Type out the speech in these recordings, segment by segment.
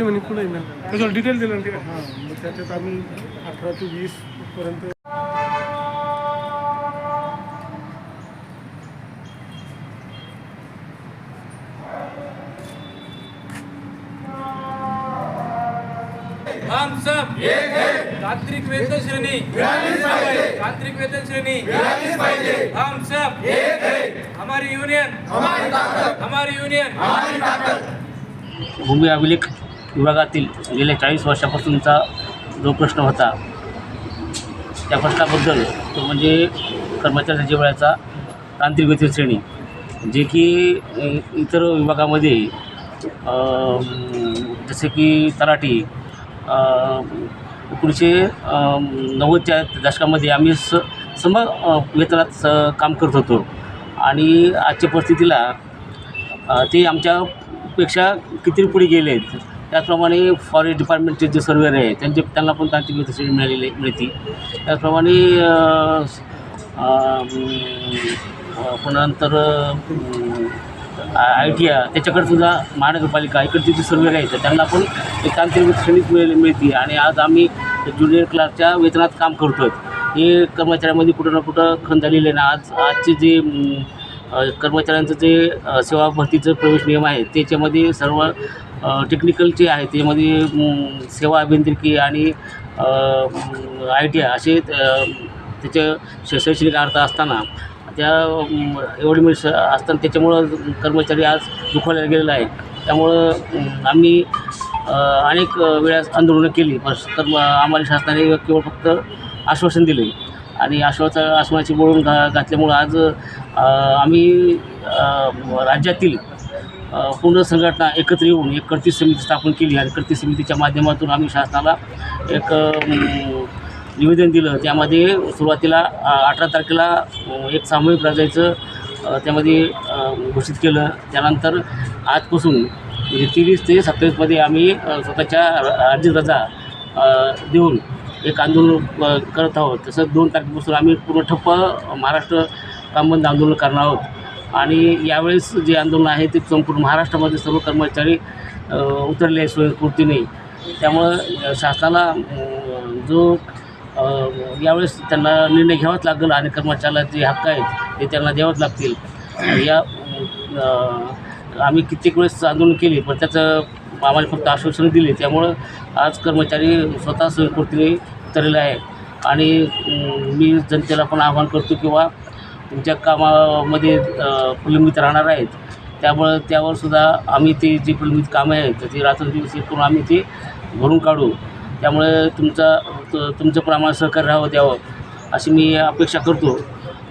भेटते म्हणे पुढे त्याच्यावर डिटेल दिलं ना ते. हां, मग त्याच्यात आम्ही 18 ते 20 पर्यंत हम सब एक है। तांत्रिक वेतन श्रेणी तांत्रिक वेतन श्रेणी हम सब एक है। हमारी यूनियन हमारी यूनियन भूमी अभिलेख विभागातील गेल्या 40 वर्षापासूनचा जो प्रश्न होता त्या प्रश्नाबद्दल तो म्हणजे कर्मचाऱ्यांच्या वेळाचा तांत्रिक वेतन श्रेणी, जे की इतर विभागामध्ये जसे की तलाठी 1990च्या दशकामध्ये आम्ही सम वेतनात काम करत होतो आणि आजच्या परिस्थितीला ते आमच्यापेक्षा किती पुढे गेले आहेत. त्याचप्रमाणे फॉरेस्ट डिपार्टमेंटचे जे सर्वेअर आहे त्यांना पण तांत्रिक वेतन श्रेणी मिळते. त्याचप्रमाणे पुन्हा नंतर ITI त्याच्याकडे सुद्धा महानगरपालिका इकडचे जे सर्वेअर आहेत त्यांना पण एक तांत्रिक वेतन श्रेणी मिळते. आणि आज आम्ही ज्युनियर क्लार्कच्या वेतनात काम करतो. हे कर्मचाऱ्यांमध्ये कुठं ना कुठं खंड झालेलं आहे ना. आजचे जे कर्मचाऱ्यांचं जे सेवा भरतीचं प्रवेश नियम आहे त्याच्यामध्ये सर्व टेक्निकलचे आहे, त्याच्यामध्ये सेवा अभियांत्रिकी आणि ITI असे त्याच्या शैक्षणिक अर्थ असताना त्या एवढी असताना त्याच्यामुळं कर्मचारी आज दुखावल्या गेलेला आहे. त्यामुळं आम्ही अनेक वेळा आंदोलनं केली, पण आम्हाला शासनाने केवळ फक्त आश्वासन दिले आणि आश्वासनाची बोलून घातल्यामुळं आज आम्ही राज्यातील पूर्ण संघटना एकत्र येऊन एक कृती समिती स्थापन केली आणि कृती समितीच्या माध्यमातून आम्ही शासनाला एक निवेदन दिलं. त्यामध्ये सुरुवातीला 18 तारखेला एक सामूहिक रजायचं त्यामध्ये घोषित केलं. त्यानंतर आजपासून म्हणजे 30 ते 27मध्ये आम्ही स्वतःच्या अर्जित रजा देऊन एक आंदोलन करत आहोत. तसंच 2 तारखेपासून आम्ही पूर्ण ठप्प महाराष्ट्र कामबंद आंदोलन करणार आहोत. आणि यावेळेस जे आंदोलन आहे ते संपूर्ण महाराष्ट्रामध्ये सर्व कर्मचारी उतरले आहे स्वयंस्फूर्तीने. त्यामुळं शासनाला जो यावेळेस त्यांना निर्णय घ्यावाच लागेल आणि कर्मचाऱ्याला जे हक्क आहेत ते त्यांना द्यावंच लागतील. या आम्ही कित्येक वेळेस आंदोलन केले पण त्याचं आम्हाला फक्त आश्वासन दिले. त्यामुळं आज कर्मचारी स्वतः स्वयंस्फूर्तीने उतरलेले आहे. आणि मी जनतेला पण आवाहन करतो किंवा तुमच्या कामामध्ये प्रलंबित राहणार आहेत त्यामुळं त्यावरसुद्धा आम्ही ते जी प्रलंबित कामं आहेत ती रात्रंदिवस करून आम्ही ते भरून काढू. त्यामुळे तुमचं पण आम्हाला सहकार्य राहावं द्यावं अशी मी अपेक्षा करतो.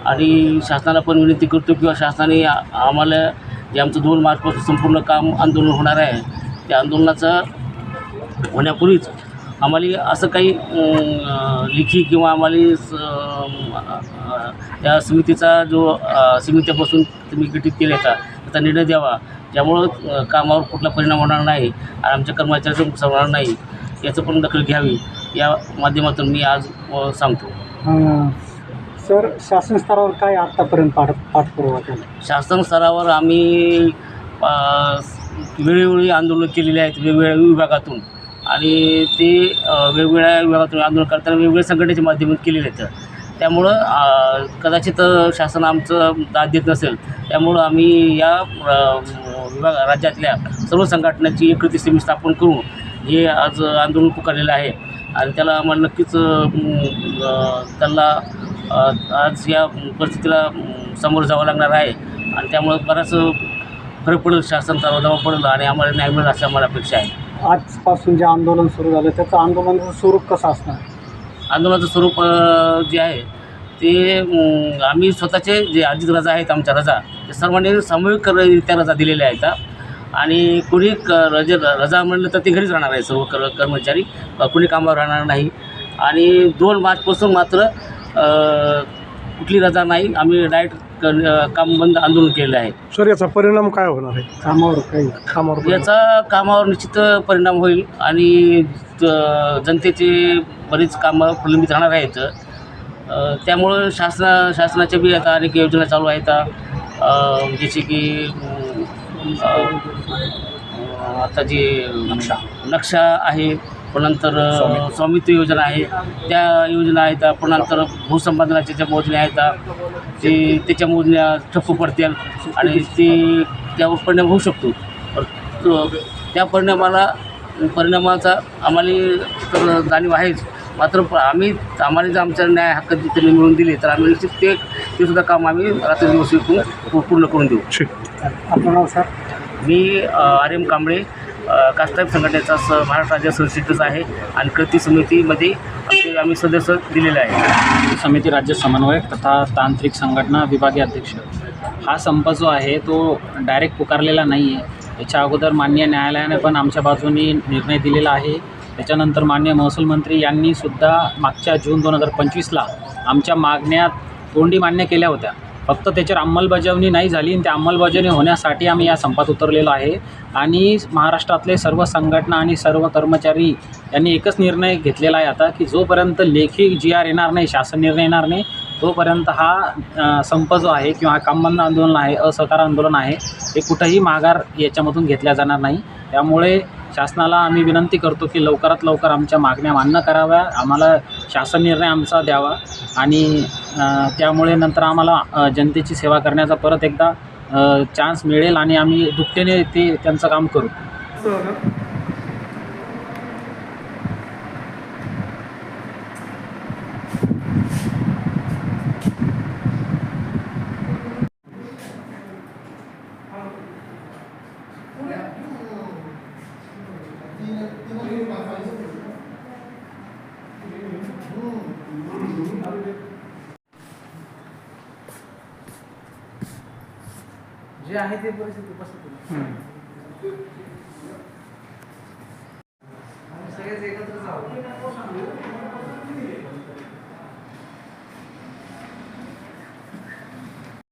आणि शासनाला पण विनंती करतो किंवा शासनाने आम्हाला जे आमचं 2 मार्चपासून संपूर्ण काम आंदोलन होणार आहे त्या आंदोलनाचा होण्यापूर्वीच आम्हाला असं काही लेखी किंवा आम्हाला त्या समितीचा जो समितीपासून तुम्ही गठीत केले त्याचा निर्णय द्यावा, ज्यामुळं कामावर कुठला परिणाम होणार नाही आणि आमच्या कर्मचाऱ्याचं नुकसान होणार नाही याचं पण दखल घ्यावी या माध्यमातून मी आज सांगतो. सर, शासन स्तरावर काय आत्तापर्यंत पाठपुरावा केला? शासन स्तरावर आम्ही वेळोवेळी आंदोलन केलेले आहेत वेगवेगळ्या विभागातून आणि ते वेगवेगळ्या विभागातून आंदोलन करताना वेगवेगळ्या संघटनेच्या माध्यमातून केलेले आहेत. त्यामुळं कदाचित शासन आमचं दाद देत नसेल. त्यामुळं आम्ही या राज्यातल्या सर्व संघटनांची एक कृती समिती स्थापन करून हे आज आंदोलन पुकारलेलं आहे आणि त्याला आम्हाला नक्कीच त्यांना आज या परिस्थितीला सामोरं जावं लागणार आहे आणि त्यामुळं बराच फरक पडेल, शासन दबाव पडेल आणि आम्हाला न्याय मिळेल अशी आम्हाला अपेक्षा आहे. आजपासून जे आंदोलन सुरू झालं त्याचं आंदोलनाचं स्वरूप कसं असणार? आंदोलनाचं स्वरूप जे आहे ते आम्ही स्वतःचे जे अर्जित रजा आहेत आमच्या रजा ते सर्वांनी सामूहिकरित्या रजा दिलेल्या आहेत आणि कोणी रजा म्हणलं तर ते घरीच राहणार आहे. सर्व कर्मचारी कोणी कामावर राहणार नाही आणि 2 मार्चपासून मात्र कुठली रजा नाही. आम्ही डायरेक्ट काम बंद आंदोलन केलेलं आहे. सर, याचा परिणाम काय होणार आहे कामावर? याचा कामावर निश्चित परिणाम होईल आणि जनतेचे बरीच कामं प्रलंबित राहणार आहेत. त्यामुळं शासनाच्या बी आता अनेक योजना चालू आहेत जसे की आता जे लक्ष आहे, पण नंतर स्वामित्व योजना आहे, त्या योजना आहेत. पण नंतर भूसंपादनाच्या ज्या मोजण्या आहेत ते त्याच्या मोजण्या ठप्प पडतील आणि ते त्यावर परिणाम होऊ शकतो. त्या परिणामाचा आम्हाला तर जाणीव आहेच. मात्र आम्हाला जर आमचा न्याय हक्क त्यांनी मिळवून दिले तर आम्ही निश्चित ते सुद्धा काम आम्ही रात्रदिवस पूर्ण करून देऊ. आपलं नाव सर? मी आर्यम कांबळे, कास्टाईप संघटनेचा महाराष्ट्र राज्य सरचिटणीस आहे आणि कृती समितीमध्ये आम्ही सदस्य दिलेले आहे. समिती राज्य समन्वयक तथा तांत्रिक संघटना विभागीय अध्यक्ष. हा संप जो आहे तो डायरेक्ट पुकारलेला नाही आहे. याच्या अगोदर माननीय न्यायालयाने पण आमच्या बाजूनी निर्णय दिलेला आहे. त्याच्यानंतर माननीय महसूल मंत्री यांनी सुद्धा मागच्या जून 2025ला आमच्या मागण्या तोंडी मान्य केल्या होत्या. फक्त त्याच्यावर अंमलबजावणी नाही झाली आणि त्या अंमलबजावणी होण्यासाठी आम्ही या संपात उतरलेलो आहे. आणि महाराष्ट्रातले सर्व संघटना आणि सर्व कर्मचारी यांनी एकच निर्णय घेतलेला आहे आता की जोपर्यंत लेखी GR येणार नाही, शासन निर्णय येणार नाही, तोपर्यंत हा संप जो आहे किंवा हा काम बंद आंदोलन आहे, असहकार आंदोलन आहे, हे कुठंही माघार याच्यामधून घेतल्या जाणार नाही. त्यामुळे शासनाला आम्ही विनंती करतो की लवकरात लवकर आमच्या मागण्या मान्य कराव्या, आम्हाला शासन निर्णय आमचा द्यावा आणि त्यामुळे नंतर आम्हाला जनतेची सेवा करण्याचा परत एकदा चान्स मिळेल आणि आम्ही दुपटीने ते त्यांचं काम करू. जे आहे ते परिस्थिती उपस्थित सगळेच एकत्र जाऊ.